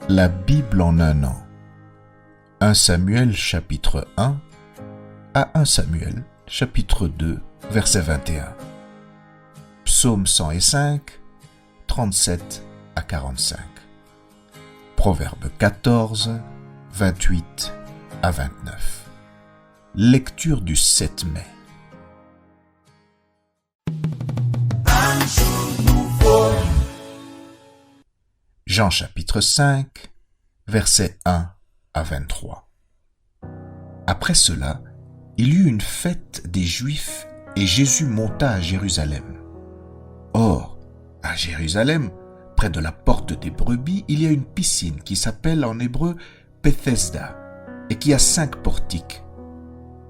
La Bible en un an. 1 Samuel chapitre 1 à 1 Samuel chapitre 2 verset 21. Psaume 105, 37 à 45. Proverbe 14, 28 à 29. Lecture du 7 mai. Jean chapitre 5, versets 1 à 23. Après cela, il y eut une fête des Juifs et Jésus monta à Jérusalem. Or, à Jérusalem, près de la porte des brebis, il y a une piscine qui s'appelle en hébreu Bethesda et qui a 5 portiques.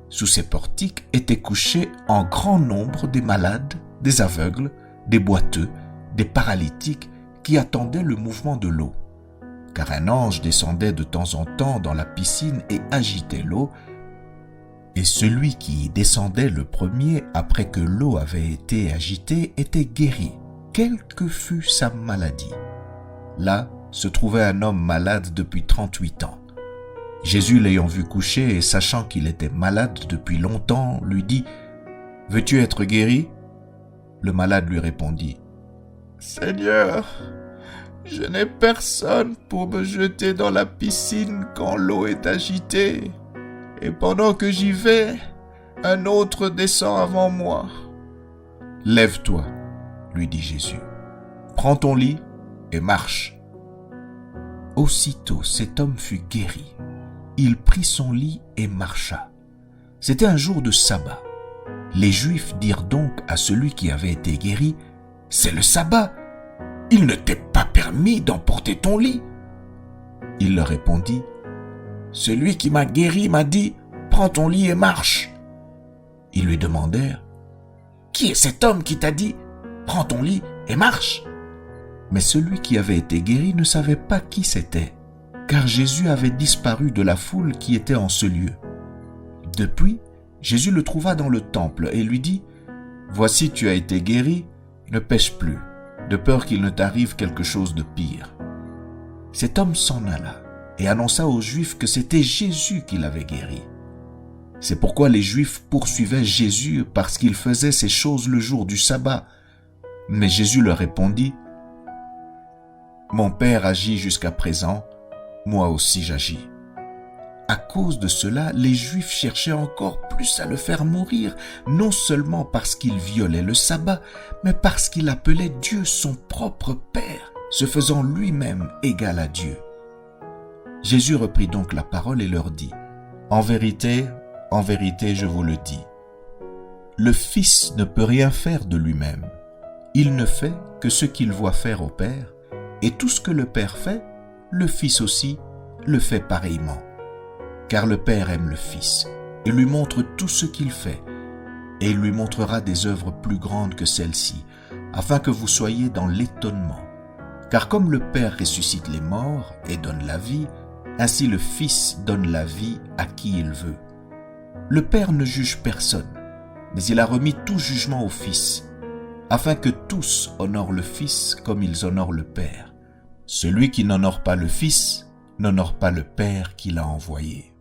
Sous ces portiques étaient couchés en grand nombre des malades, des aveugles, des boiteux, des paralytiques qui attendaient le mouvement de l'eau. Car un ange descendait de temps en temps dans la piscine et agitait l'eau, et celui qui y descendait le premier après que l'eau avait été agitée était guéri, quelle que fût sa maladie. Là se trouvait un homme malade depuis 38 ans. Jésus, l'ayant vu coucher et sachant qu'il était malade depuis longtemps, lui dit « Veux-tu être guéri ?» Le malade lui répondit « Seigneur, je n'ai personne pour me jeter dans la piscine quand l'eau est agitée, et pendant que j'y vais, un autre descend avant moi. » « Lève-toi, lui dit Jésus, prends ton lit et marche. » Aussitôt cet homme fut guéri. Il prit son lit et marcha. C'était un jour de sabbat. Les Juifs dirent donc à celui qui avait été guéri, « C'est le sabbat, il ne t'est pas permis d'emporter ton lit. » Il leur répondit, « Celui qui m'a guéri m'a dit, « Prends ton lit et marche. » Ils lui demandèrent, « Qui est cet homme qui t'a dit, « Prends ton lit et marche » ?» Mais celui qui avait été guéri ne savait pas qui c'était, car Jésus avait disparu de la foule qui était en ce lieu. Depuis, Jésus le trouva dans le temple et lui dit, « Voici tu as été guéri, ne pêche plus, de peur qu'il ne t'arrive quelque chose de pire. » Cet homme s'en alla et annonça aux Juifs que c'était Jésus qui l'avait guéri. C'est pourquoi les Juifs poursuivaient Jésus parce qu'il faisait ces choses le jour du sabbat. Mais Jésus leur répondit, « Mon Père agit jusqu'à présent, moi aussi j'agis. » À cause de cela, les Juifs cherchaient encore plus à le faire mourir, non seulement parce qu'il violait le sabbat, mais parce qu'il appelait Dieu son propre Père, se faisant lui-même égal à Dieu. Jésus reprit donc la parole et leur dit, « en vérité, je vous le dis, le Fils ne peut rien faire de lui-même. Il ne fait que ce qu'il voit faire au Père, et tout ce que le Père fait, le Fils aussi le fait pareillement. Car le Père aime le Fils et lui montre tout ce qu'il fait, et il lui montrera des œuvres plus grandes que celles-ci, afin que vous soyez dans l'étonnement. Car comme le Père ressuscite les morts et donne la vie, ainsi le Fils donne la vie à qui il veut. Le Père ne juge personne, mais il a remis tout jugement au Fils, afin que tous honorent le Fils comme ils honorent le Père. Celui qui n'honore pas le Fils n'honore pas le Père qui l'a envoyé.